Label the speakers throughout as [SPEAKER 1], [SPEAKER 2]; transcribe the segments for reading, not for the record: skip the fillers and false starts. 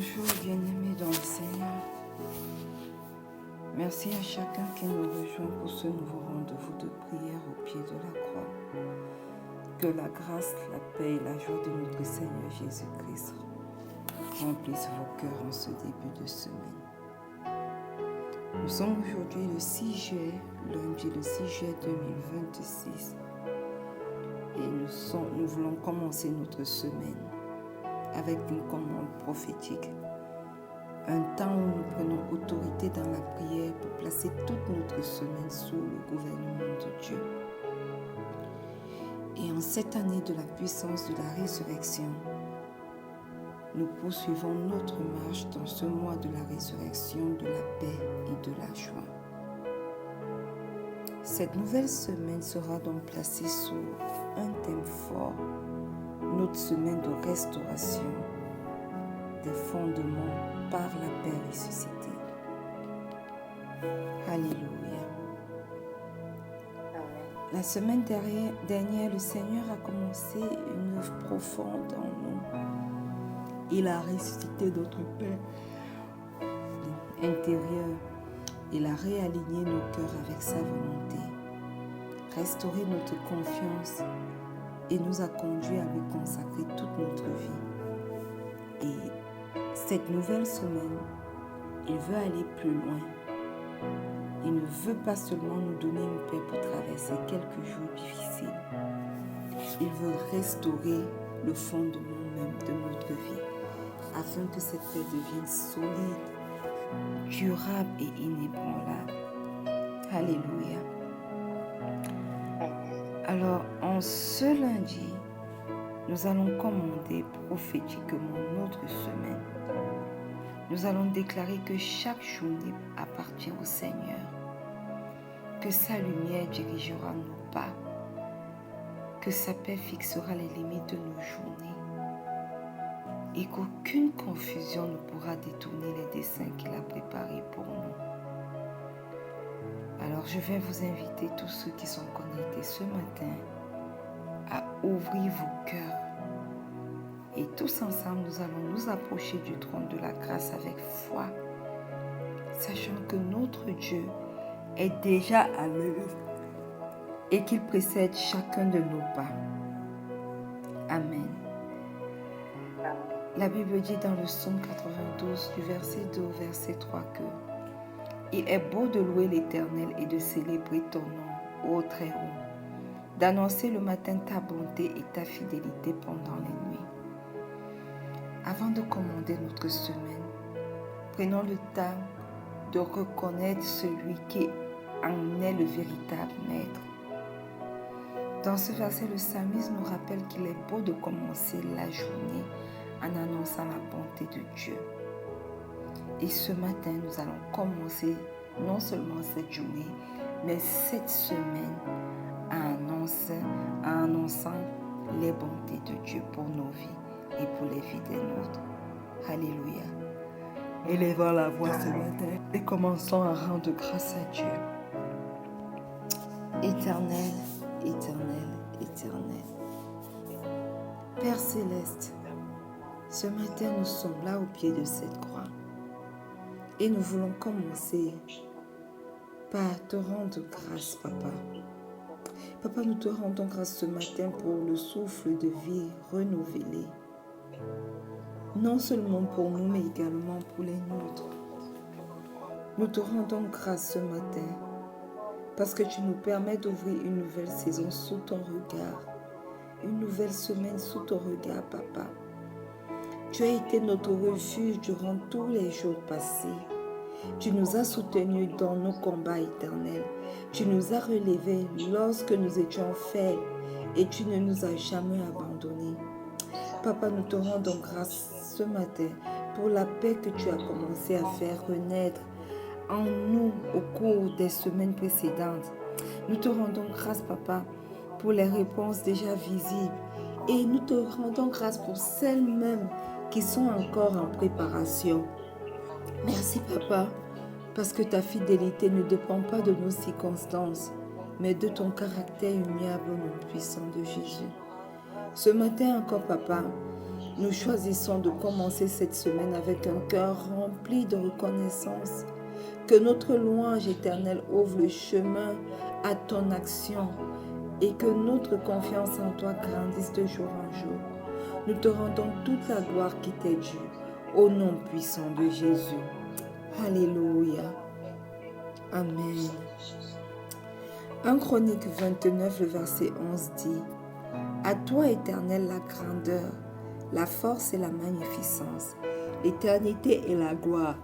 [SPEAKER 1] Bonjour bien-aimés dans le Seigneur. Merci à chacun qui nous rejoint pour ce nouveau rendez-vous de prière au pied de la croix. Que la grâce, la paix et la joie de notre Seigneur Jésus-Christ remplissent vos cœurs en ce début de semaine. Nous sommes aujourd'hui le 6 juillet, lundi le 6 juillet 2026 et nous voulons commencer notre semaine avec une commande prophétique. Un temps où nous prenons autorité dans la prière pour placer toute notre semaine sous le gouvernement de Dieu. Et en cette année de la puissance de la résurrection, nous poursuivons notre marche dans ce mois de la résurrection, de la paix et de la joie. Cette nouvelle semaine sera donc placée sous un thème fort, notre semaine de restauration des fondements par la paix ressuscitée. Alléluia. La semaine dernière, le Seigneur a commencé une œuvre profonde en nous. Il a ressuscité notre paix intérieure. Il a réaligné nos cœurs avec sa volonté, restauré notre confiance et nous a conduits à lui consacrer toute notre vie. Et cette nouvelle semaine, il veut aller plus loin. Il ne veut pas seulement nous donner une paix pour traverser quelques jours difficiles. Il veut restaurer le fondement même de notre vie, afin que cette paix devienne solide, durable et inébranlable. Alléluia. Alors, en ce lundi, nous allons commander prophétiquement notre semaine. Nous allons déclarer que chaque journée appartient au Seigneur, que sa lumière dirigera nos pas, que sa paix fixera les limites de nos journées et qu'aucune confusion ne pourra détourner les desseins qu'il a préparés pour nous. Alors je vais vous inviter, tous ceux qui sont connectés ce matin, à ouvrir vos cœurs. Et tous ensemble, nous allons nous approcher du trône de la grâce avec foi, sachant que notre Dieu est déjà à l'œuvre et qu'il précède chacun de nos pas. Amen. La Bible dit dans le psaume 92, du verset 2 au verset 3 que il est beau de louer l'Éternel et de célébrer ton nom, ô Très-Haut, d'annoncer le matin ta bonté et ta fidélité pendant les nuits. Avant de commander notre semaine, prenons le temps de reconnaître celui qui en est le véritable maître. Dans ce verset, le psalmiste nous rappelle qu'il est beau de commencer la journée en annonçant la bonté de Dieu. Et ce matin, nous allons commencer non seulement cette journée, mais cette semaine en annonçant les bontés de Dieu pour nos vies et pour les vies des nôtres. Alléluia. Élevons la voix ce matin et commençons à rendre grâce à Dieu. Éternel, éternel, éternel. Père céleste, ce matin nous sommes là au pied de cette croix et nous voulons commencer par te rendre grâce, Papa. Papa, nous te rendons grâce ce matin pour le souffle de vie renouvelé. Non seulement pour nous, mais également pour les nôtres. Nous te rendons grâce ce matin parce que tu nous permets d'ouvrir une nouvelle saison sous ton regard, une nouvelle semaine sous ton regard, Papa. Tu as été notre refuge durant tous les jours passés. Tu nous as soutenus dans nos combats éternels. Tu nous as relevés lorsque nous étions faibles et tu ne nous as jamais abandonnés. Papa, nous te rendons grâce ce matin pour la paix que tu as commencé à faire renaître en nous au cours des semaines précédentes. Nous te rendons grâce, Papa, pour les réponses déjà visibles et nous te rendons grâce pour celles-mêmes qui sont encore en préparation. Merci, Papa, parce que ta fidélité ne dépend pas de nos circonstances, mais de ton caractère immuable au nom puissant de Jésus. Ce matin encore, Papa, Nous choisissons de commencer cette semaine avec un cœur rempli de reconnaissance. Que notre louange éternelle ouvre le chemin à ton action et que notre confiance en toi grandisse de jour en jour. Nous te rendons toute la gloire qui t'est due au nom puissant de Jésus. Alléluia. Amen. 1 Chronique 29, le verset 11 dit « À toi, Éternel, la grandeur, la force et la magnificence, l'éternité et la gloire,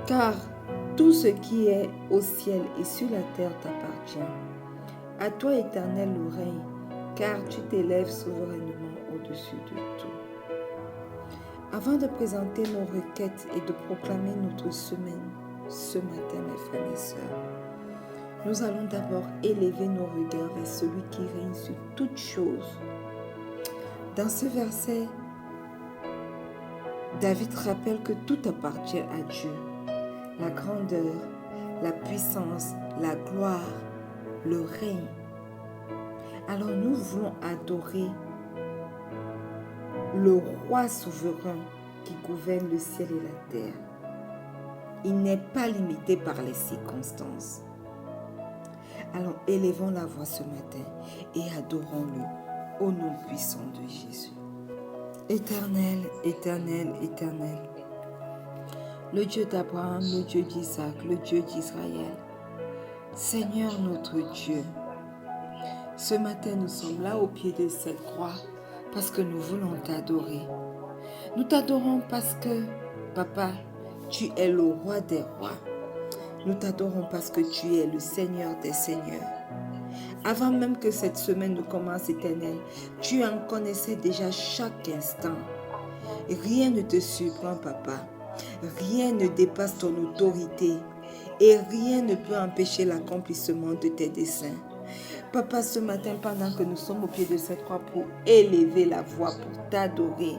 [SPEAKER 1] car tout ce qui est au ciel et sur la terre t'appartient. À toi, Éternel, le règne, car tu t'élèves souverainement au-dessus de tout. » Avant de présenter nos requêtes et de proclamer notre semaine, ce matin, mes frères et sœurs, nous allons d'abord élever nos regards vers celui qui règne sur toutes choses. Dans ce verset, David rappelle que tout appartient à Dieu. La grandeur, la puissance, la gloire, le règne. Alors nous voulons adorer le roi souverain qui gouverne le ciel et la terre. Il n'est pas limité par les circonstances. Alors élevons la voix ce matin et adorons-le au nom puissant de Jésus. Éternel, éternel, éternel, le Dieu d'Abraham, le Dieu d'Isaac, le Dieu d'Israël, Seigneur notre Dieu, ce matin nous sommes là au pied de cette croix parce que nous voulons t'adorer. Nous t'adorons parce que, Papa, tu es le roi des rois. Nous t'adorons parce que tu es le Seigneur des seigneurs. Avant même que cette semaine ne commence, Éternel, tu en connaissais déjà chaque instant. Rien ne te surprend, Papa. Rien ne dépasse ton autorité et rien ne peut empêcher l'accomplissement de tes desseins. Papa, ce matin, pendant que nous sommes au pied de cette croix pour élever la voix, pour t'adorer,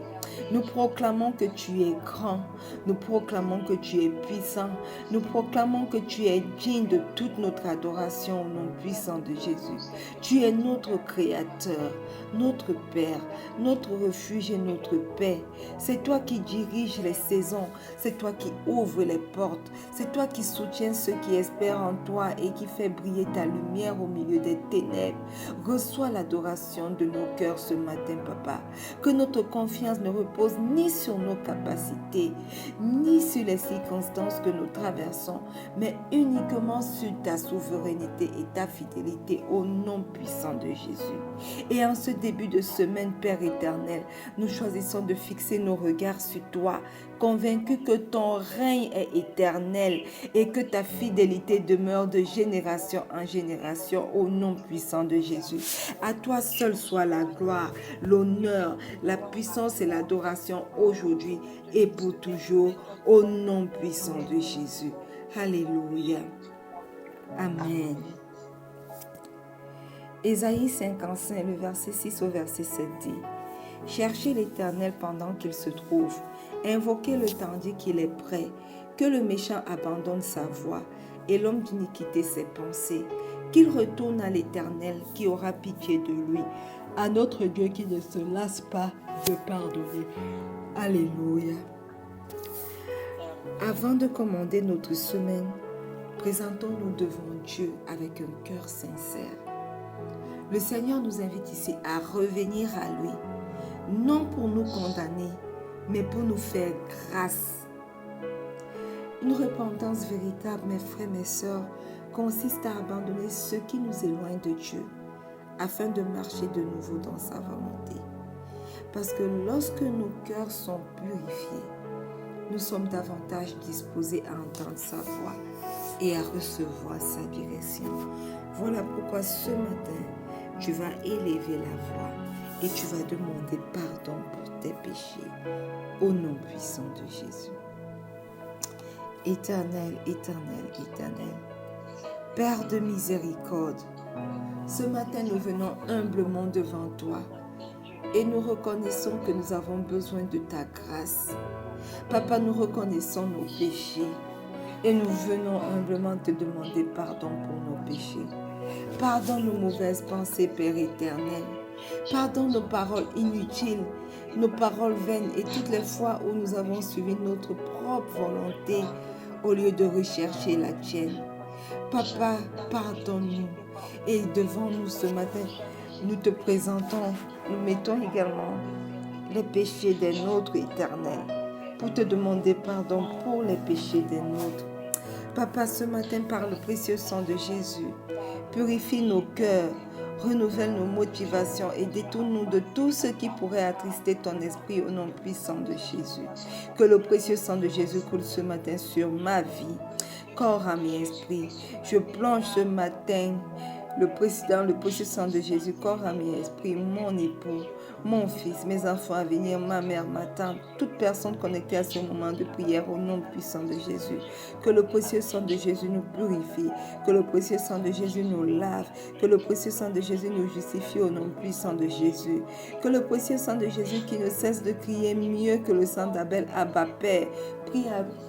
[SPEAKER 1] nous proclamons que tu es grand, nous proclamons que tu es puissant, nous proclamons que tu es digne de toute notre adoration au nom puissant de Jésus. Tu es notre Créateur, notre Père, notre refuge et notre paix. C'est toi qui diriges les saisons, c'est toi qui ouvres les portes, c'est toi qui soutiens ceux qui espèrent en toi et qui fais briller ta lumière au milieu des ténèbres. Reçois l'adoration de nos cœurs ce matin, Papa. Que notre confiance ne repose ni sur nos capacités, ni sur les circonstances que nous traversons, mais uniquement sur ta souveraineté et ta fidélité au nom puissant de Jésus. Et en ce début de semaine, Père éternel, nous choisissons de fixer nos regards sur toi, convaincus que ton règne est éternel et que ta fidélité demeure de génération en génération au nom puissant de Jésus. À toi seul soit la gloire, l'honneur, la puissance et l'adoration aujourd'hui et pour toujours au nom puissant de Jésus. Alléluia. Amen. Ésaïe 55, le verset 6 au verset 7 dit « Cherchez l'Éternel pendant qu'il se trouve, invoquez-le tandis qu'il est prêt, que le méchant abandonne sa voie et l'homme d'iniquité ses pensées, qu'il retourne à l'Éternel qui aura pitié de lui, à notre Dieu qui ne se lasse pas de pardonner. » Alléluia. Avant de commander notre semaine, présentons-nous devant Dieu avec un cœur sincère. Le Seigneur nous invite ici à revenir à lui, non pour nous condamner, mais pour nous faire grâce. Une repentance véritable, mes frères, mes sœurs, consiste à abandonner ce qui nous éloigne de Dieu, afin de marcher de nouveau dans sa volonté. Parce que lorsque nos cœurs sont purifiés, nous sommes davantage disposés à entendre sa voix et à recevoir sa direction. Voilà pourquoi ce matin, tu vas élever la voix et tu vas demander pardon pour tes péchés au nom puissant de Jésus. Éternel, éternel, éternel, Père de miséricorde, ce matin nous venons humblement devant toi et nous reconnaissons que nous avons besoin de ta grâce. Papa, nous reconnaissons nos péchés et nous venons humblement te demander pardon pour nos péchés. Pardonne nos mauvaises pensées, Père éternel. Pardonne nos paroles inutiles nos paroles vaines et toutes les fois où nous avons suivi notre propre volonté au lieu de rechercher la tienne. Papa, pardonne-nous. Et devant nous ce matin, nous te présentons, nous mettons également les péchés des nôtres éternels pour te demander pardon pour les péchés des nôtres. Papa, ce matin, par le précieux sang de Jésus, purifie nos cœurs, renouvelle nos motivations et détourne-nous de tout ce qui pourrait attrister ton esprit au nom puissant de Jésus. Que le précieux sang de Jésus coule ce matin sur ma vie, corps, âme et esprit. Je plonge ce matin dans le précieux sang de Jésus, corps, âme et esprit, mon époux, mon fils, mes enfants à venir, ma mère, ma tante, toute personne connectée à ce moment de prière au nom puissant de Jésus. Que le précieux sang de Jésus nous purifie, que le précieux sang de Jésus nous lave, que le précieux sang de Jésus nous justifie au nom puissant de Jésus. Que le précieux sang de Jésus qui ne cesse de crier mieux que le sang d'Abel, Abba Père,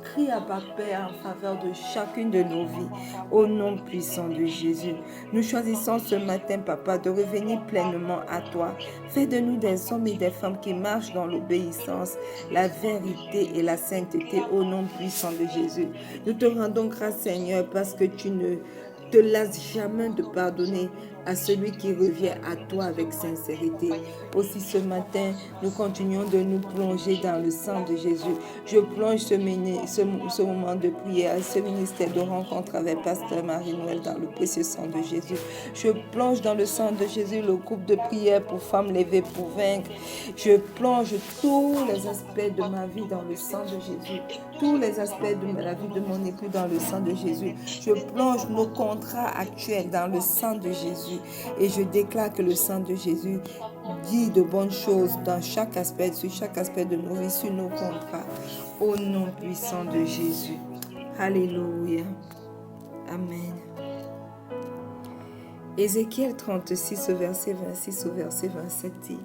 [SPEAKER 1] crie Abba Père en faveur de chacune de nos vies, au nom puissant de Jésus. Nous choisissons ce matin, Papa, de revenir pleinement à toi. Fais de nous des hommes et des femmes qui marchent dans l'obéissance, la vérité et la sainteté, au nom puissant de Jésus. Nous te rendons grâce, Seigneur, parce que tu ne te lasses jamais de pardonner à celui qui revient à toi avec sincérité. Aussi ce matin, nous continuons de nous plonger dans le sang de Jésus. Je plonge ce moment de prière, ce ministère de rencontre avec Pasteur Marie-Noël dans le précieux sang de Jésus. Je plonge dans le sang de Jésus le groupe de prière pour femmes levées pour vaincre. Je plonge tous les aspects de ma vie dans le sang de Jésus. Tous les aspects de la vie de mon époux dans le sang de Jésus. Je plonge nos contrats actuels dans le sang de Jésus. Et je déclare que le sang de Jésus dit de bonnes choses dans chaque aspect, sur chaque aspect de nos vies, sur nos contrats. Au nom puissant de Jésus. Alléluia. Amen. Ézéchiel 36, au verset 26 au verset 27 dit: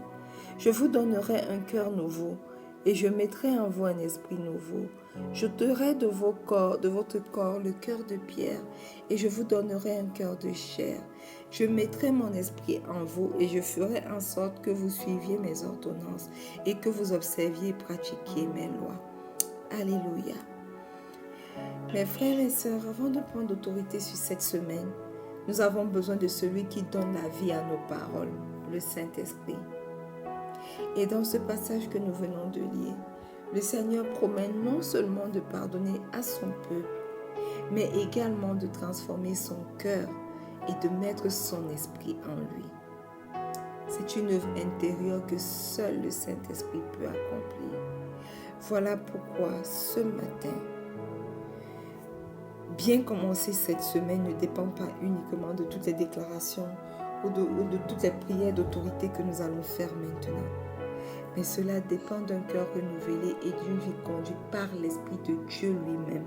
[SPEAKER 1] Je vous donnerai un cœur nouveau et je mettrai en vous un esprit nouveau. J'ôterai de votre corps le cœur de pierre et je vous donnerai un cœur de chair. Je mettrai mon esprit en vous et je ferai en sorte que vous suiviez mes ordonnances et que vous observiez et pratiquiez mes lois. Alléluia. Mes frères et sœurs, avant de prendre autorité sur cette semaine, nous avons besoin de celui qui donne la vie à nos paroles, le Saint-Esprit. Et dans ce passage que nous venons de lire, le Seigneur promet non seulement de pardonner à son peuple, mais également de transformer son cœur et de mettre son esprit en lui. C'est une œuvre intérieure que seul le Saint-Esprit peut accomplir. Voilà pourquoi ce matin, bien commencer cette semaine ne dépend pas uniquement de toutes les déclarations ou de toutes les prières d'autorité que nous allons faire maintenant. Mais cela dépend d'un cœur renouvelé et d'une vie conduite par l'Esprit de Dieu lui-même.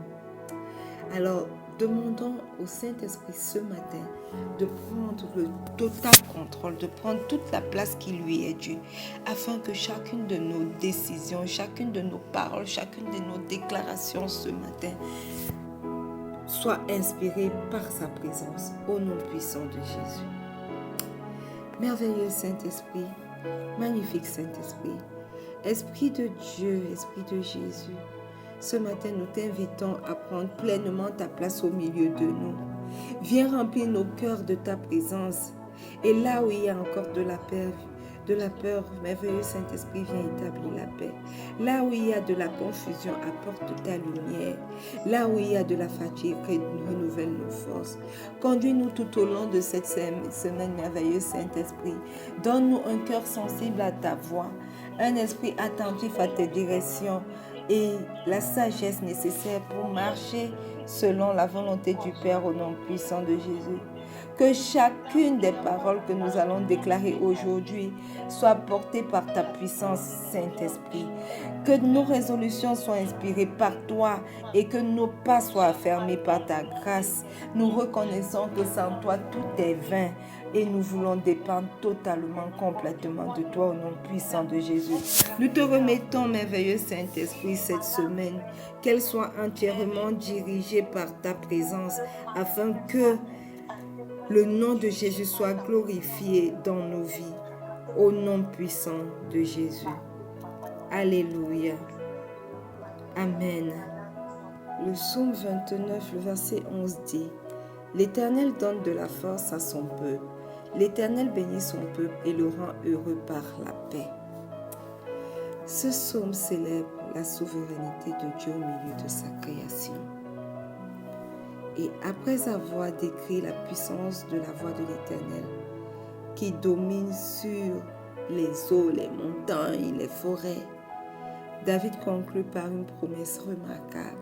[SPEAKER 1] Alors, demandons au Saint-Esprit ce matin de prendre le total contrôle, de prendre toute la place qui lui est due, afin que chacune de nos décisions, chacune de nos paroles, chacune de nos déclarations ce matin soit inspirée par sa présence, au nom puissant de Jésus. Merveilleux Saint-Esprit, magnifique Saint-Esprit, Esprit de Dieu, Esprit de Jésus, ce matin nous t'invitons à prendre pleinement ta place au milieu de nous. Viens remplir nos cœurs de ta présence. Et là où il y a encore de la peur, merveilleux Saint-Esprit, viens établir la paix. Là où il y a de la confusion, apporte ta lumière. Là où il y a de la fatigue, renouvelle nos forces. Conduis-nous tout au long de cette semaine, merveilleux Saint-Esprit. Donne-nous un cœur sensible à ta voix, un esprit attentif à tes directions et la sagesse nécessaire pour marcher selon la volonté du Père au nom puissant de Jésus. Que chacune des paroles que nous allons déclarer aujourd'hui soit portée par ta puissance, Saint-Esprit. Que nos résolutions soient inspirées par toi et que nos pas soient affermés par ta grâce. Nous reconnaissons que sans toi tout est vain et nous voulons dépendre totalement, complètement de toi au nom puissant de Jésus. Nous te remettons, merveilleux Saint-Esprit, cette semaine, qu'elle soit entièrement dirigée par ta présence afin que le nom de Jésus soit glorifié dans nos vies, au nom puissant de Jésus. Alléluia. Amen. Le psaume 29, le verset 11 dit: L'Éternel donne de la force à son peuple. L'Éternel bénit son peuple et le rend heureux par la paix. Ce psaume célèbre la souveraineté de Dieu au milieu de sa création. Et après avoir décrit la puissance de la voix de l'Éternel, qui domine sur les eaux, les montagnes, les forêts, David conclut par une promesse remarquable.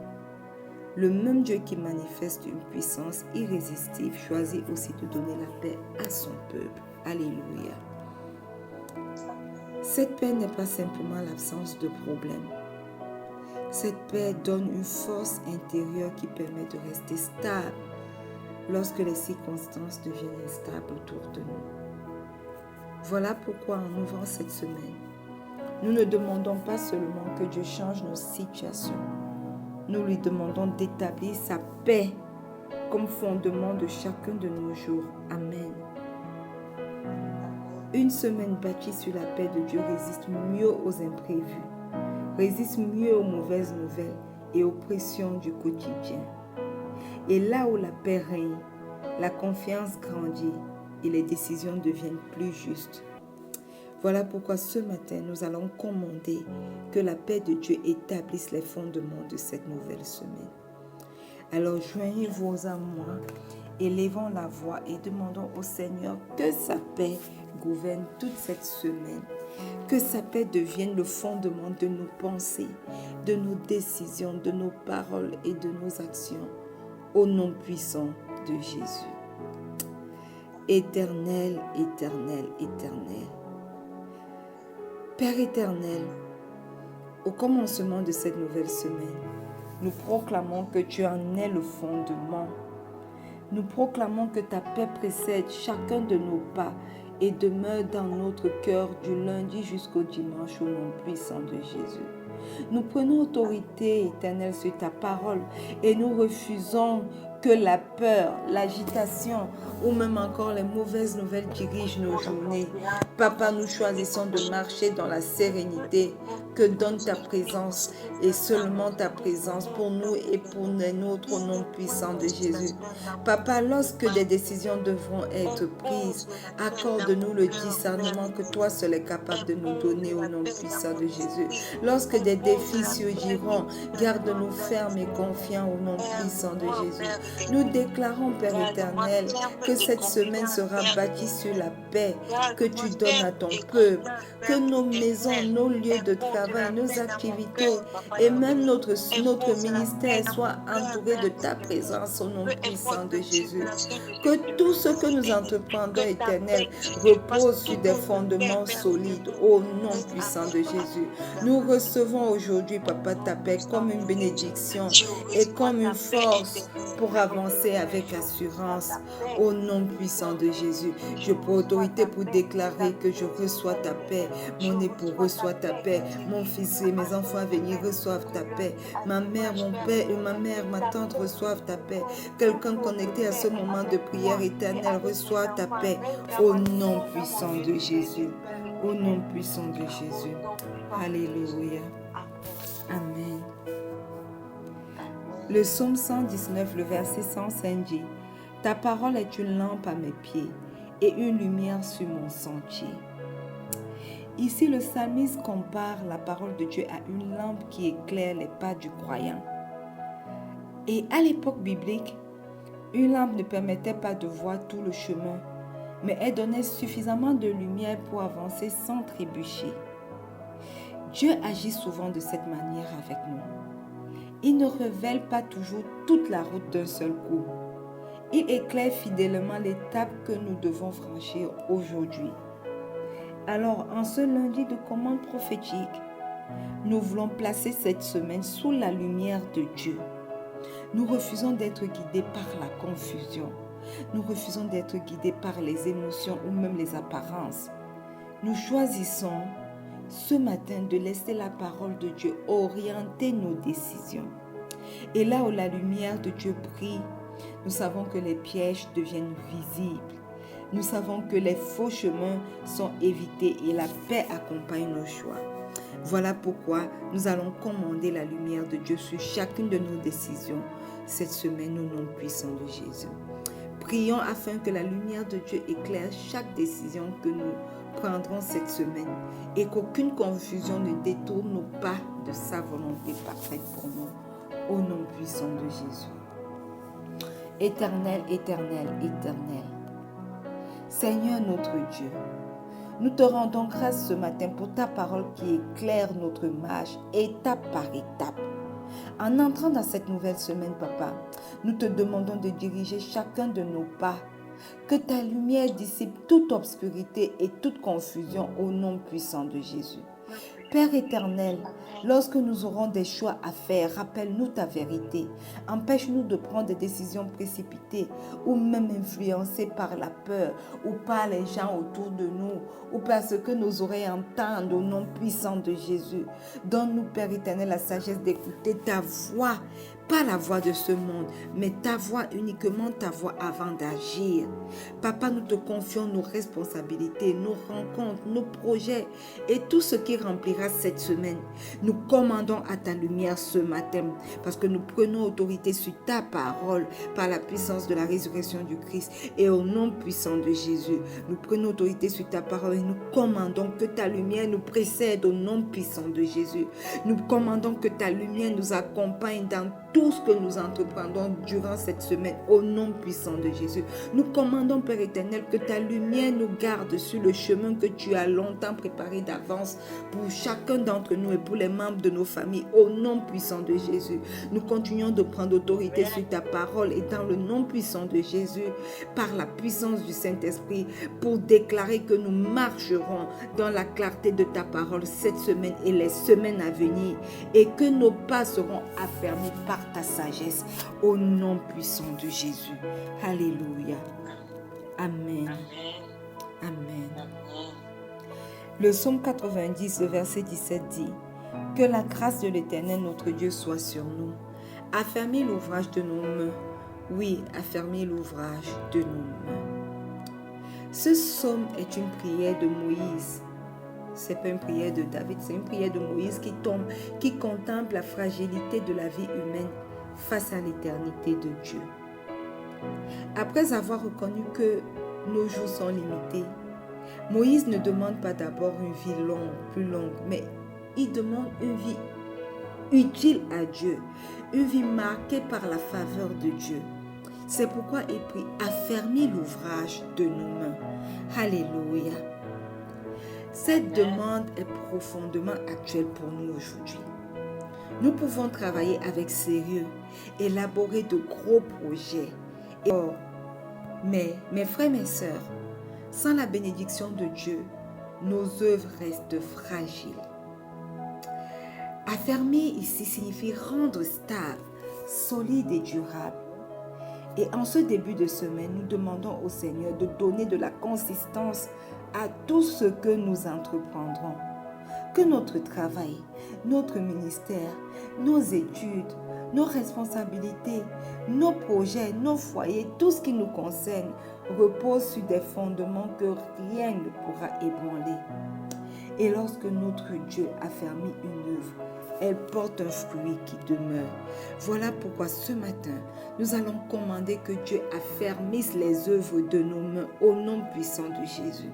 [SPEAKER 1] Le même Dieu qui manifeste une puissance irrésistible choisit aussi de donner la paix à son peuple. Alléluia. Cette paix n'est pas simplement l'absence de problèmes. Cette paix donne une force intérieure qui permet de rester stable lorsque les circonstances deviennent instables autour de nous. Voilà pourquoi en ouvrant cette semaine, nous ne demandons pas seulement que Dieu change nos situations. Nous lui demandons d'établir sa paix comme fondement de chacun de nos jours. Amen. Une semaine bâtie sur la paix de Dieu résiste mieux aux imprévus, résiste mieux aux mauvaises nouvelles et aux pressions du quotidien. Et là où la paix règne, la confiance grandit et les décisions deviennent plus justes. Voilà pourquoi ce matin, nous allons commander que la paix de Dieu établisse les fondements de cette nouvelle semaine. Alors joignez-vous à moi, élevons la voix et demandons au Seigneur que sa paix gouverne toute cette semaine. Que sa paix devienne le fondement de nos pensées, de nos décisions, de nos paroles et de nos actions. Au nom puissant de Jésus. Éternel, éternel, éternel. Père éternel, au commencement de cette nouvelle semaine, nous proclamons que tu en es le fondement. Nous proclamons que ta paix précède chacun de nos pas et demeure dans notre cœur du lundi jusqu'au dimanche au nom puissant de Jésus. Nous prenons autorité éternelle sur ta parole et nous refusons que la peur, l'agitation ou même encore les mauvaises nouvelles dirigent nos journées. Papa, nous choisissons de marcher dans la sérénité que donne ta présence et seulement ta présence pour nous et pour les nôtres au nom puissant de Jésus. Papa, lorsque des décisions devront être prises, accorde-nous le discernement que toi seul es capable de nous donner au nom puissant de Jésus. Lorsque des défis surgiront, garde-nous fermes et confiants au nom puissant de Jésus. Nous déclarons, Père éternel, que cette semaine sera bâtie sur la paix que tu donnes à ton peuple, que nos maisons, nos lieux de travail, nos activités et même notre ministère soient entourés de ta présence au nom puissant de Jésus. Que tout ce que nous entreprendons, éternel, repose sur des fondements solides au nom puissant de Jésus. Nous recevons aujourd'hui, Papa, ta paix comme une bénédiction et comme une force pour avancer avec assurance au nom puissant de Jésus. Je prends autorité pour déclarer que je reçois ta paix. Mon époux reçoit ta paix. Mon fils et mes enfants à venir reçoivent ta paix. Ma mère, mon père et ma mère, ma tante reçoivent ta paix. Quelqu'un connecté à ce moment de prière éternelle reçoit ta paix au nom puissant de Jésus. Au nom puissant de Jésus. Alléluia. Amen. Le psaume 119, le verset 105 dit: Ta parole est une lampe à mes pieds et une lumière sur mon sentier. Ici, le psalmiste compare la parole de Dieu à une lampe qui éclaire les pas du croyant. Et à l'époque biblique, une lampe ne permettait pas de voir tout le chemin, mais elle donnait suffisamment de lumière pour avancer sans trébucher. Dieu agit souvent de cette manière avec nous. Il ne révèle pas toujours toute la route d'un seul coup. Il éclaire fidèlement l'étape que nous devons franchir aujourd'hui. Alors, en ce lundi de commande prophétique, nous voulons placer cette semaine sous la lumière de Dieu. Nous refusons d'être guidés par la confusion. Nous refusons d'être guidés par les émotions ou même les apparences. Nous choisissons ce matin de laisser la parole de Dieu orienter nos décisions. Et là où la lumière de Dieu brille, nous savons que les pièges deviennent visibles. Nous savons que les faux chemins sont évités et la paix accompagne nos choix. Voilà pourquoi nous allons commander la lumière de Dieu sur chacune de nos décisions cette semaine au nom puissant de Jésus. Prions afin que la lumière de Dieu éclaire chaque décision que nous prendrons cette semaine et qu'aucune confusion ne détourne nos pas de sa volonté parfaite pour nous, au nom puissant de Jésus. Éternel, éternel, éternel, Seigneur notre Dieu, nous te rendons grâce ce matin pour ta parole qui éclaire notre marche étape par étape. En entrant dans cette nouvelle semaine, Papa, nous te demandons de diriger chacun de nos pas. Que ta lumière dissipe toute obscurité et toute confusion au nom puissant de Jésus. Père éternel, lorsque nous aurons des choix à faire, rappelle-nous ta vérité. Empêche-nous de prendre des décisions précipitées ou même influencées par la peur ou par les gens autour de nous ou parce que nos oreilles entendent au nom puissant de Jésus. Donne-nous, Père éternel, la sagesse d'écouter ta voix, pas la voix de ce monde, mais ta voix, uniquement ta voix avant d'agir. Papa, nous te confions nos responsabilités, nos rencontres, nos projets et tout ce qui remplira cette semaine. Nous commandons à ta lumière ce matin parce que nous prenons autorité sur ta parole par la puissance de la résurrection du Christ et au nom puissant de Jésus. Nous prenons autorité sur ta parole et nous commandons que ta lumière nous précède au nom puissant de Jésus. Nous commandons que ta lumière nous accompagne dans tout ce que nous entreprendrons durant cette semaine au nom puissant de Jésus. Nous commandons, Père éternel, que ta lumière nous garde sur le chemin que tu as longtemps préparé d'avance pour chacun d'entre nous et pour les membres de nos familles au nom puissant de Jésus. Nous continuons de prendre autorité sur ta parole et dans le nom puissant de Jésus, par la puissance du Saint-Esprit, pour déclarer que nous marcherons dans la clarté de ta parole cette semaine et les semaines à venir et que nos pas seront affermis par ta sagesse au nom puissant de Jésus. Alléluia. Amen. Amen. Le psaume 90, le verset 17 dit: que la grâce de l'Éternel notre Dieu soit sur nous. Affermis l'ouvrage de nos mains. Oui, affermis l'ouvrage de nos mains. Ce psaume est une prière de Moïse. Ce n'est pas une prière de David, c'est une prière de Moïse qui contemple la fragilité de la vie humaine face à l'éternité de Dieu. Après avoir reconnu que nos jours sont limités, Moïse ne demande pas d'abord une vie longue, plus longue, mais il demande une vie utile à Dieu, une vie marquée par la faveur de Dieu. C'est pourquoi il prie: affermis l'ouvrage de nos mains. Alléluia. Cette demande est profondément actuelle pour nous aujourd'hui. Nous pouvons travailler avec sérieux, élaborer de gros projets. Mais mes frères, mes sœurs, sans la bénédiction de Dieu, nos œuvres restent fragiles. Affermir ici signifie rendre stable, solide et durable. Et en ce début de semaine, nous demandons au Seigneur de donner de la consistance à tout ce que nous entreprendrons. Que notre travail, notre ministère, nos études, nos responsabilités, nos projets, nos foyers, tout ce qui nous concerne, repose sur des fondements que rien ne pourra ébranler. Et lorsque notre Dieu affermit une œuvre, elle porte un fruit qui demeure. Voilà pourquoi ce matin, nous allons commander que Dieu affermisse les œuvres de nos mains au nom puissant de Jésus.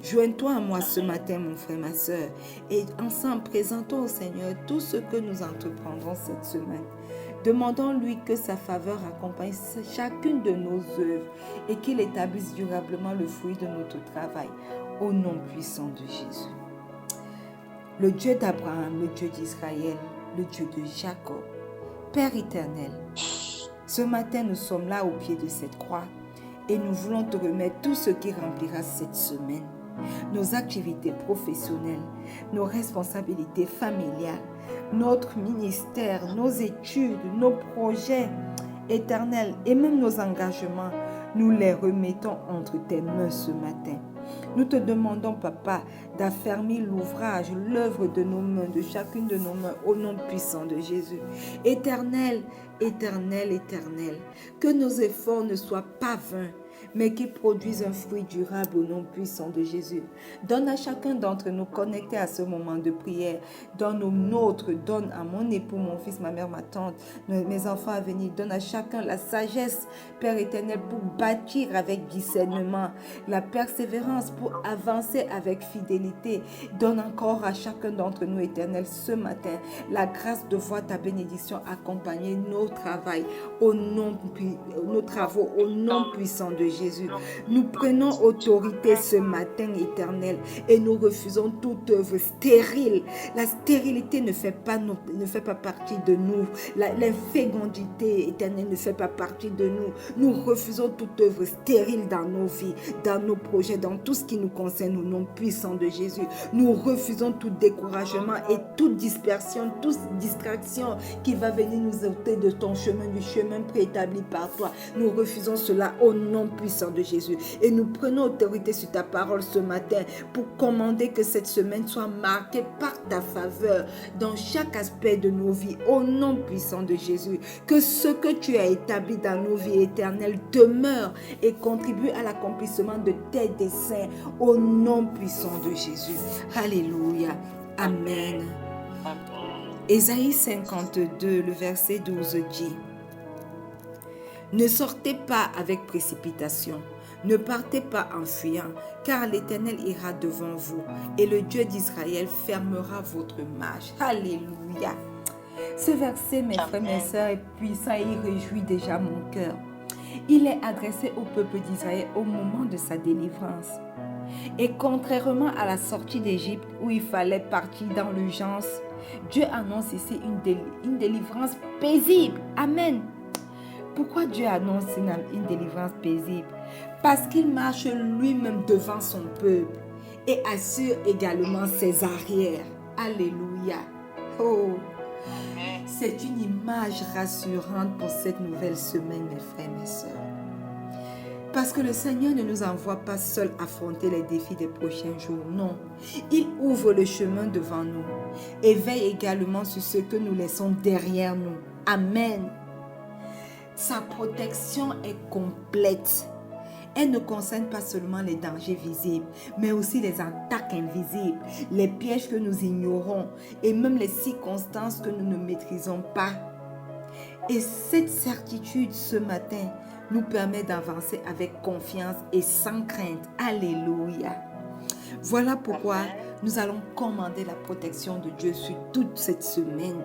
[SPEAKER 1] Joins-toi à moi ce matin, mon frère, ma soeur, et ensemble, présentons au Seigneur tout ce que nous entreprendrons cette semaine. Demandons-lui que sa faveur accompagne chacune de nos œuvres et qu'il établisse durablement le fruit de notre travail, au nom puissant de Jésus. Le Dieu d'Abraham, le Dieu d'Israël, le Dieu de Jacob, Père éternel, ce matin nous sommes là au pied de cette croix et nous voulons te remettre tout ce qui remplira cette semaine. Nos activités professionnelles, nos responsabilités familiales, notre ministère, nos études, nos projets éternels et même nos engagements, nous les remettons entre tes mains ce matin. Nous te demandons, Papa, d'affermir l'ouvrage, l'œuvre de nos mains, de chacune de nos mains, au nom puissant de Jésus. Éternel, éternel, éternel, que nos efforts ne soient pas vains, mais qui produisent un fruit durable au nom puissant de Jésus. Donne à chacun d'entre nous connectés à ce moment de prière. Donne au nôtre, donne à mon époux, mon fils, ma mère, ma tante, mes enfants à venir. Donne à chacun la sagesse, Père éternel, pour bâtir avec discernement, la persévérance pour avancer avec fidélité. Donne encore à chacun d'entre nous, éternel, ce matin, la grâce de voir ta bénédiction accompagner nos travaux au nom puissant de Jésus. Nous prenons autorité ce matin, éternel, et nous refusons toute œuvre stérile. La stérilité ne fait pas partie de nous. L'infécondité, éternel, ne fait pas partie de nous. Nous refusons toute œuvre stérile dans nos vies, dans nos projets, dans tout ce qui nous concerne au nom puissant de Jésus. Nous refusons tout découragement et toute dispersion, toute distraction qui va venir nous ôter de ton chemin, du chemin préétabli par toi. Nous refusons cela au nom puissant de Jésus. Et nous prenons autorité sur ta parole ce matin pour commander que cette semaine soit marquée par ta faveur dans chaque aspect de nos vies au nom puissant de Jésus. Que ce que tu as établi dans nos vies éternelles demeure et contribue à l'accomplissement de tes desseins au nom puissant de Jésus. Alléluia. Amen. Ésaïe 52, le verset 12 dit: Ne sortez pas avec précipitation, ne partez pas en fuyant, car l'Éternel ira devant vous et le Dieu d'Israël fermera votre marche. Alléluia. Ce verset, mes frères, mes sœurs, est puissant et il réjouit déjà mon cœur. Il est adressé au peuple d'Israël au moment de sa délivrance. Et contrairement à la sortie d'Égypte où il fallait partir dans l'urgence, Dieu annonce ici une délivrance paisible. Amen. Pourquoi Dieu annonce une délivrance paisible? Parce qu'il marche lui-même devant son peuple et assure également ses arrières. Alléluia. Oh, c'est une image rassurante pour cette nouvelle semaine, mes frères et mes sœurs. Parce que le Seigneur ne nous envoie pas seuls affronter les défis des prochains jours. Non, il ouvre le chemin devant nous et veille également sur ce que nous laissons derrière nous. Amen. Sa protection est complète. Elle ne concerne pas seulement les dangers visibles, mais aussi les attaques invisibles, les pièges que nous ignorons et même les circonstances que nous ne maîtrisons pas. Et cette certitude ce matin nous permet d'avancer avec confiance et sans crainte. Alléluia. Voilà pourquoi nous allons commander la protection de Dieu sur toute cette semaine.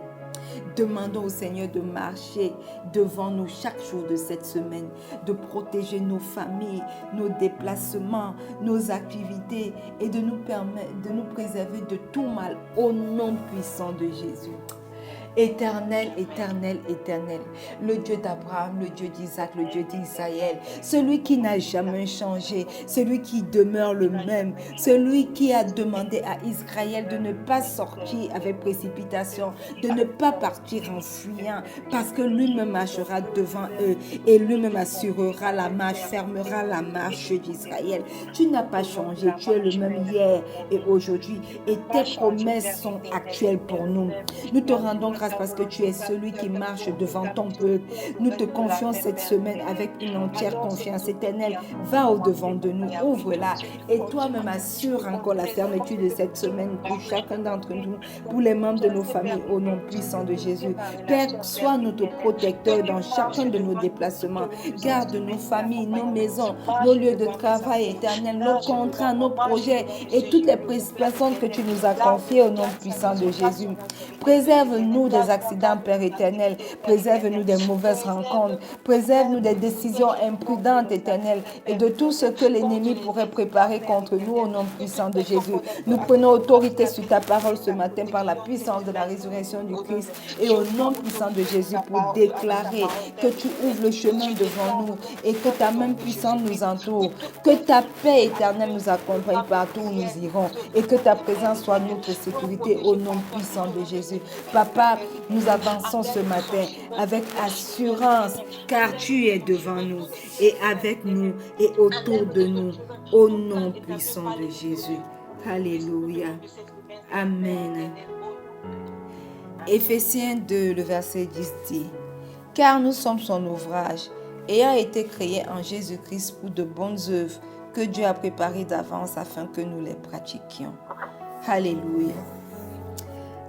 [SPEAKER 1] Demandons au Seigneur de marcher devant nous chaque jour de cette semaine, de protéger nos familles, nos déplacements, nos activités et de nous permettre, de nous préserver de tout mal au nom puissant de Jésus. Éternel, éternel, éternel, le Dieu d'Abraham, le Dieu d'Isaac, le Dieu d'Israël, celui qui n'a jamais changé, celui qui demeure le même, celui qui a demandé à Israël de ne pas sortir avec précipitation, de ne pas partir en fuyant, parce que lui-même marchera devant eux et lui-même assurera la marche, fermera la marche d'Israël. Tu n'as pas changé, tu es le même hier et aujourd'hui et tes promesses sont actuelles pour nous. Nous te rendons grâce parce que tu es celui qui marche devant ton peuple. Nous te confions cette semaine avec une entière confiance éternelle. Va au-devant de nous, ouvre-la et toi-même assure encore la fermeture de cette semaine pour chacun d'entre nous, pour les membres de nos familles au nom puissant de Jésus. Père, sois notre protecteur dans chacun de nos déplacements. Garde nos familles, nos maisons, nos lieux de travail éternel, nos contrats, nos projets et toutes les personnes que tu nous as confiées au nom puissant de Jésus. Préserve-nous des accidents, Père éternel. Préserve-nous des mauvaises rencontres. Préserve-nous des décisions imprudentes, éternel, et de tout ce que l'ennemi pourrait préparer contre nous au nom puissant de Jésus. Nous prenons autorité sur ta parole ce matin par la puissance de la résurrection du Christ et au nom puissant de Jésus pour déclarer que tu ouvres le chemin devant nous et que ta main puissante nous entoure. Que ta paix éternelle nous accompagne partout où nous irons et que ta présence soit notre sécurité au nom puissant de Jésus. Papa, nous avançons ce matin avec assurance car tu es devant nous et avec nous et autour de nous au nom puissant de Jésus. Alléluia. Amen. Éphésiens 2, le verset 10 dit: Car nous sommes son ouvrage, ayant été créés en Jésus-Christ pour de bonnes œuvres que Dieu a préparées d'avance afin que nous les pratiquions. Alléluia.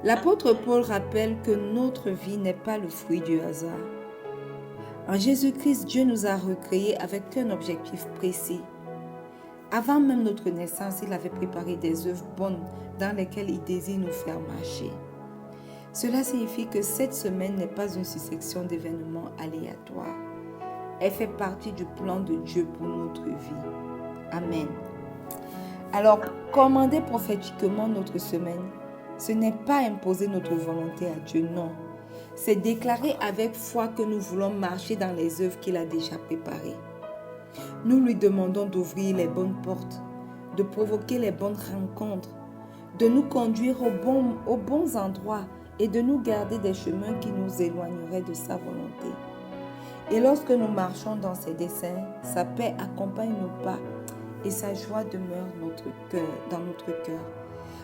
[SPEAKER 1] L'apôtre Paul rappelle que notre vie n'est pas le fruit du hasard. En Jésus-Christ, Dieu nous a recréés avec un objectif précis. Avant même notre naissance, il avait préparé des œuvres bonnes dans lesquelles il désire nous faire marcher. Cela signifie que cette semaine n'est pas une succession d'événements aléatoires. Elle fait partie du plan de Dieu pour notre vie. Amen. Alors, commander prophétiquement notre semaine, ce n'est pas imposer notre volonté à Dieu, non. C'est déclarer avec foi que nous voulons marcher dans les œuvres qu'il a déjà préparées. Nous lui demandons d'ouvrir les bonnes portes, de provoquer les bonnes rencontres, de nous conduire aux bons endroits et de nous garder des chemins qui nous éloigneraient de sa volonté. Et lorsque nous marchons dans ses desseins, sa paix accompagne nos pas et sa joie demeure dans notre cœur.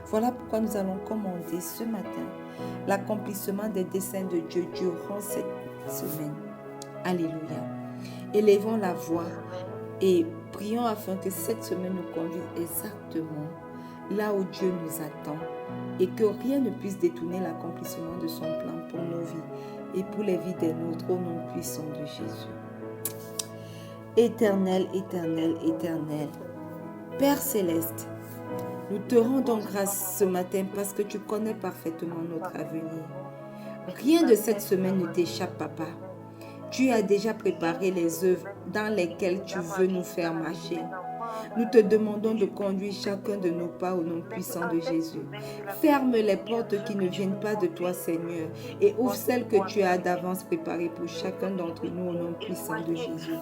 [SPEAKER 1] Voilà pourquoi nous allons commander ce matin l'accomplissement des desseins de Dieu durant cette semaine. Alléluia. Élevons la voix et prions afin que cette semaine nous conduise exactement là où Dieu nous attend et que rien ne puisse détourner l'accomplissement de son plan pour nos vies et pour les vies des nôtres au nom puissant de Jésus. Éternel, éternel, éternel, Père céleste, nous te rendons grâce ce matin parce que tu connais parfaitement notre avenir. Rien de cette semaine ne t'échappe, Papa. Tu as déjà préparé les œuvres dans lesquelles tu veux nous faire marcher. Nous te demandons de conduire chacun de nos pas au nom puissant de Jésus. Ferme les portes qui ne viennent pas de toi, Seigneur, et ouvre celles que tu as d'avance préparées pour chacun d'entre nous au nom puissant de Jésus.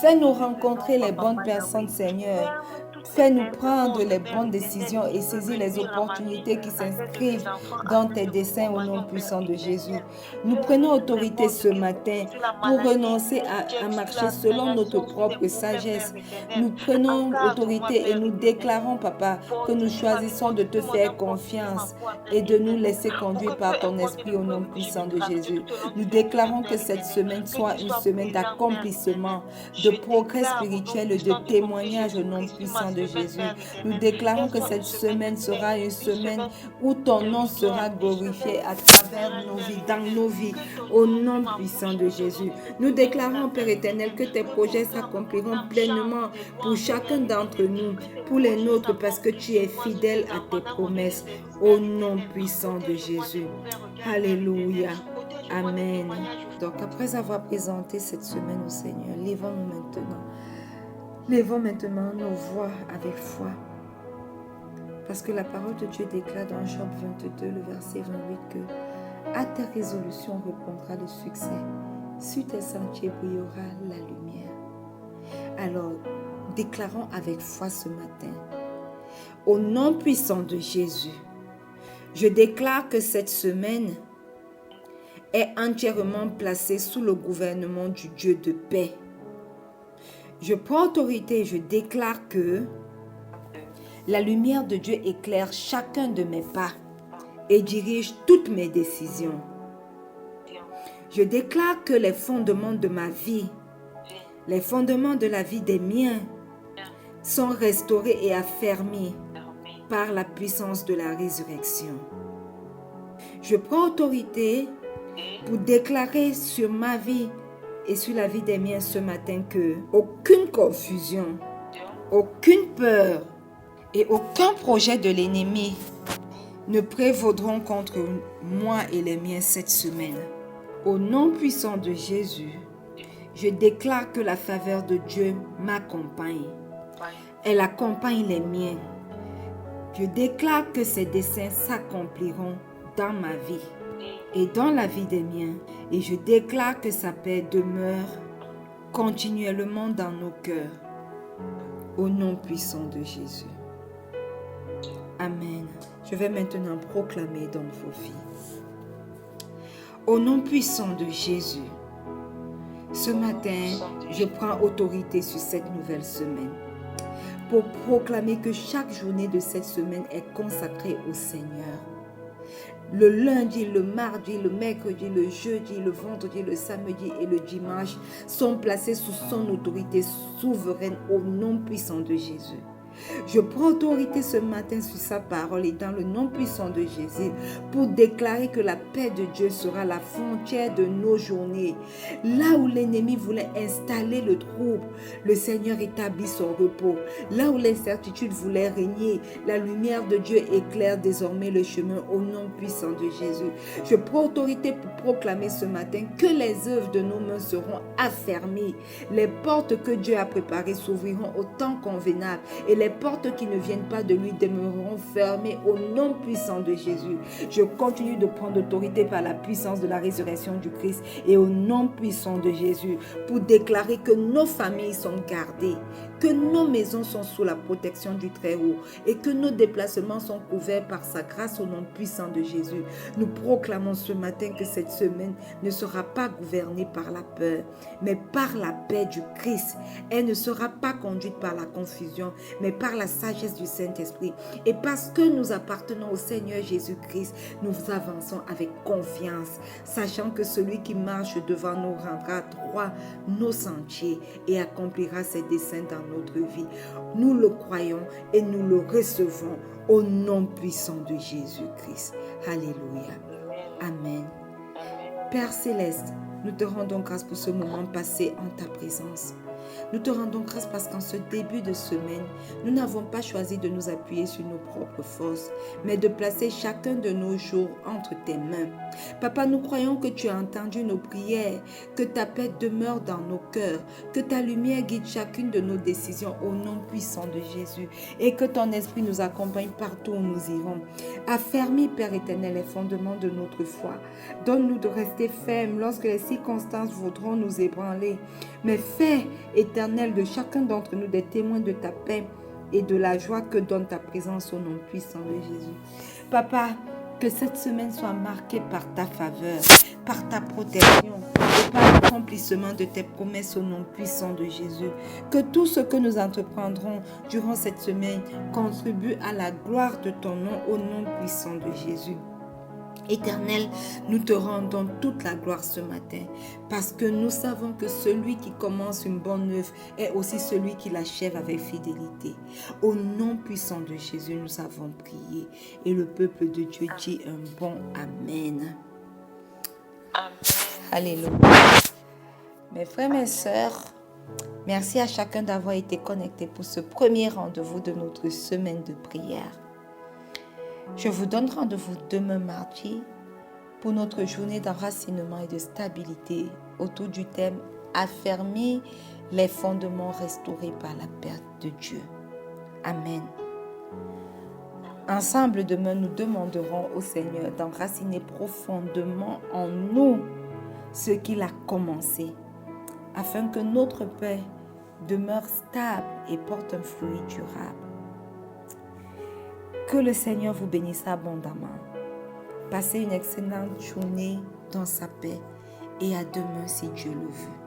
[SPEAKER 1] Fais-nous rencontrer les bonnes personnes, Seigneur. Fais-nous prendre les bonnes décisions et saisir les opportunités qui s'inscrivent dans tes desseins au nom puissant de Jésus. Nous prenons autorité ce matin pour renoncer à marcher selon notre propre sagesse. Nous prenons autorité et nous déclarons, Papa, que nous choisissons de te faire confiance et de nous laisser conduire par ton esprit au nom puissant de Jésus. Nous déclarons que cette semaine soit une semaine d'accomplissement, de progrès spirituel et de témoignage au nom puissant de Jésus. Nous déclarons que cette semaine sera une semaine où ton nom sera glorifié à travers nos vies, dans nos vies, au nom puissant de Jésus. Nous déclarons, Père éternel, que tes projets s'accompliront pleinement pour chacun d'entre nous, pour les nôtres, parce que tu es fidèle à tes promesses, au nom puissant de Jésus. Alléluia. Amen. Donc, après avoir présenté cette semaine au Seigneur, levons maintenant nos voix avec foi. Parce que la parole de Dieu déclare dans Job 22, le verset 28, que à tes résolutions répondra le succès. Sur tes sentiers brillera la lumière. Alors, déclarons avec foi ce matin. Au nom puissant de Jésus, je déclare que cette semaine est entièrement placée sous le gouvernement du Dieu de paix. Je prends autorité et je déclare que la lumière de Dieu éclaire chacun de mes pas et dirige toutes mes décisions. Je déclare que les fondements de ma vie, les fondements de la vie des miens sont restaurés et affermis par la puissance de la résurrection. Je prends autorité pour déclarer sur ma vie et sur la vie des miens ce matin que aucune confusion, aucune peur et aucun projet de l'ennemi ne prévaudront contre moi et les miens cette semaine. Au nom puissant de Jésus, je déclare que la faveur de Dieu m'accompagne. Elle accompagne les miens. Je déclare que ses desseins s'accompliront dans ma vie et dans la vie des miens. Et je déclare que sa paix demeure continuellement dans nos cœurs. Au nom puissant de Jésus. Amen. Je vais maintenant proclamer dans vos vies. Au nom puissant de Jésus, ce matin, je prends autorité sur cette nouvelle semaine pour proclamer que chaque journée de cette semaine est consacrée au Seigneur. le lundi, le mardi, le mercredi, le jeudi, le vendredi, le samedi et le dimanche sont placés sous son autorité souveraine au nom puissant de Jésus. Je prends autorité ce matin sur sa parole et dans le nom puissant de Jésus pour déclarer que la paix de Dieu sera la frontière de nos journées. Là où l'ennemi voulait installer le trouble, le Seigneur établit son repos. Là où l'incertitude voulait régner, la lumière de Dieu éclaire désormais le chemin au nom puissant de Jésus. Je prends autorité pour proclamer ce matin que les œuvres de nos mains seront affermies. Les portes que Dieu a préparées s'ouvriront au temps convenable et les portes qui ne viennent pas de lui demeureront fermées au nom puissant de Jésus. Je continue de prendre autorité par la puissance de la résurrection du Christ et au nom puissant de Jésus pour déclarer que nos familles sont gardées, que nos maisons sont sous la protection du Très-Haut et que nos déplacements sont couverts par sa grâce au nom puissant de Jésus. Nous proclamons ce matin que cette semaine ne sera pas gouvernée par la peur, mais par la paix du Christ. Elle ne sera pas conduite par la confusion, mais par la sagesse du Saint-Esprit. Et parce que nous appartenons au Seigneur Jésus-Christ, nous avançons avec confiance, sachant que celui qui marche devant nous rendra droit nos sentiers et accomplira ses desseins dans notre vie. Nous le croyons et nous le recevons au nom puissant de Jésus-Christ. Alléluia. Amen. Père Céleste, nous te rendons grâce pour ce moment passé en ta présence. Nous te rendons grâce parce qu'en ce début de semaine, nous n'avons pas choisi de nous appuyer sur nos propres forces, mais de placer chacun de nos jours entre tes mains. Papa, nous croyons que tu as entendu nos prières, que ta paix demeure dans nos cœurs, que ta lumière guide chacune de nos décisions au nom puissant de Jésus et que ton esprit nous accompagne partout où nous irons. Affermis, Père éternel, les fondements de notre foi. Donne-nous de rester fermes lorsque les circonstances voudront nous ébranler. Mais fais, éternel, de chacun d'entre nous des témoins de ta paix et de la joie que donne ta présence au nom puissant de Jésus. Papa, que cette semaine soit marquée par ta faveur, par ta protection et par l'accomplissement de tes promesses au nom puissant de Jésus. Que tout ce que nous entreprendrons durant cette semaine contribue à la gloire de ton nom au nom puissant de Jésus. Éternel, nous te rendons toute la gloire ce matin parce que nous savons que celui qui commence une bonne œuvre est aussi celui qui l'achève avec fidélité. Au nom puissant de Jésus, nous avons prié et le peuple de Dieu dit un bon Amen.
[SPEAKER 2] Amen.
[SPEAKER 1] Alléluia. Mes frères, mes sœurs, merci à chacun d'avoir été connecté pour ce premier rendez-vous de notre semaine de prière. Je vous donne rendez-vous demain mardi pour notre journée d'enracinement et de stabilité autour du thème « Affermir les fondements restaurés par la paix de Dieu ». Amen. Ensemble, demain, nous demanderons au Seigneur d'enraciner profondément en nous ce qu'il a commencé, afin que notre paix demeure stable et porte un fruit durable. Que le Seigneur vous bénisse abondamment. Passez une excellente journée dans sa paix et à demain si Dieu le veut.